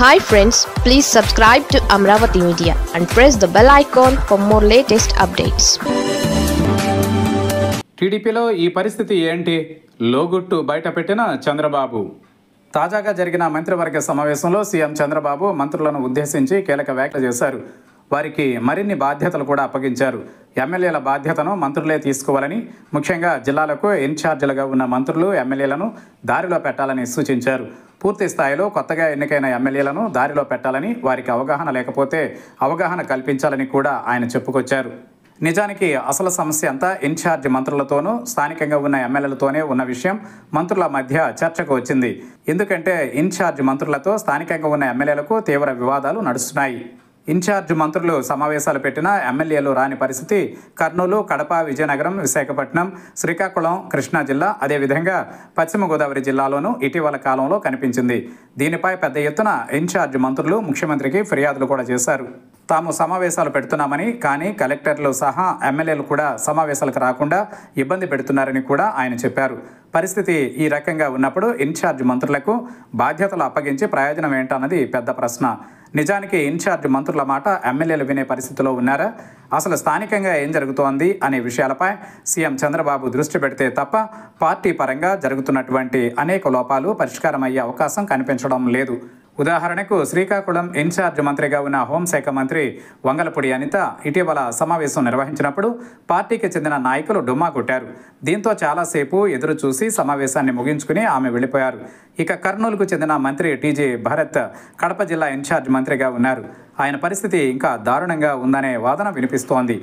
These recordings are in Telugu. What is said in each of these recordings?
Hi friends, please subscribe to Amravati Media and press the bell icon for more latest updates. టీడీపీలో ఈ పరిస్థితి ఏంటి? లోగుట్టు బయటపెట్టిన చంద్రబాబు. తాజాగా జరిగిన మంత్రివర్గ సమావేశంలో సీఎం చంద్రబాబు మంత్రులను ఉద్దేశించి కీలక వ్యాఖ్యలు చేశారు. వారికి మరిన్ని బాధ్యతలు కూడా అప్పగించారు. ఎమ్మెల్యేల బాధ్యతను మంత్రులే తీసుకోవాలని, ముఖ్యంగా జిల్లాలకు ఇన్ఛార్జీలుగా ఉన్న మంత్రులు ఎమ్మెల్యేలను దారిలో పెట్టాలని సూచించారు. పూర్తి స్థాయిలో కొత్తగా ఎన్నికైన ఎమ్మెల్యేలను దారిలో పెట్టాలని, వారికి అవగాహన లేకపోతే అవగాహన కల్పించాలని కూడా ఆయన చెప్పుకొచ్చారు. నిజానికి అసలు సమస్య అంతా ఇన్ఛార్జ్ మంత్రులతోనూ స్థానికంగా ఉన్న ఎమ్మెల్యేలతోనే ఉన్న విషయం మంత్రుల మధ్య చర్చకు వచ్చింది. ఎందుకంటే ఇన్ఛార్జ్ మంత్రులతో స్థానికంగా ఉన్న ఎమ్మెల్యేలకు తీవ్ర వివాదాలు నడుస్తున్నాయి. ఇన్ఛార్జ్ మంత్రులు సమావేశాలు పెట్టినా ఎమ్మెల్యేలు రాని పరిస్థితి కర్నూలు, కడప, విజయనగరం, విశాఖపట్నం, శ్రీకాకుళం, కృష్ణా జిల్లా, అదేవిధంగా పశ్చిమ గోదావరి జిల్లాలోనూ ఇటీవల కాలంలో కనిపించింది. దీనిపై పెద్ద ఎత్తున ఇన్ఛార్జ్ మంత్రులు ముఖ్యమంత్రికి ఫిర్యాదులు కూడా చేశారు. తాము సమావేశాలు పెడుతున్నామని, కానీ కలెక్టర్లు సహా ఎమ్మెల్యేలు కూడా సమావేశాలకు రాకుండా ఇబ్బంది పెడుతున్నారని కూడా ఆయన చెప్పారు. పరిస్థితి ఈ రకంగా ఉన్నప్పుడు ఇన్ఛార్జ్ మంత్రులకు బాధ్యతలు అప్పగించి ప్రయోజనం ఏంటన్నది పెద్ద ప్రశ్న. నిజానికి ఇన్ఛార్జ్ మంత్రుల మాట ఎమ్మెల్యేలు వినే పరిస్థితిలో ఉన్నారా? అసలు స్థానికంగా ఏం జరుగుతోంది అనే విషయాలపై సీఎం చంద్రబాబు దృష్టి పెడితే తప్ప పార్టీ పరంగా జరుగుతున్నటువంటి అనేక లోపాలు పరిష్కారమయ్యే అవకాశం కనిపించడం లేదు. ఉదాహరణకు శ్రీకాకుళం ఇన్ఛార్జ్ మంత్రిగా ఉన్న హోంశాఖ మంత్రి వంగలపూడి అనిత ఇటీవల సమావేశం నిర్వహించినప్పుడు పార్టీకి చెందిన నాయకులు డుమ్మా కొట్టారు. దీంతో చాలాసేపు ఎదురు చూసి సమావేశాన్ని ముగించుకుని ఆమె వెళ్ళిపోయారు. ఇక కర్నూలుకు చెందిన మంత్రి టీజీ భరత్ కడప జిల్లా ఇన్ఛార్జ్ మంత్రిగా ఉన్నారు. ఆయన పరిస్థితి ఇంకా దారుణంగా ఉందనే వాదన వినిపిస్తోంది.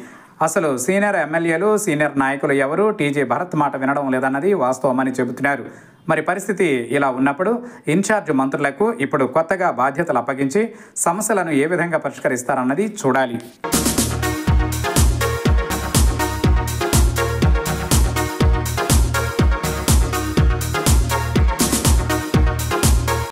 అసలు సీనియర్ ఎమ్మెల్యేలు, సీనియర్ నాయకులు ఎవరు టీజీ భరత్ మాట వినడం లేదన్నది వాస్తవమని చెబుతున్నారు. మరి పరిస్థితి ఇలా ఉన్నప్పుడు ఇన్ఛార్జ్ మంత్రులకు ఇప్పుడు కొత్తగా బాధ్యతలు అప్పగించి సమస్యలను ఏ విధంగా పరిష్కరిస్తారన్నది చూడాలి.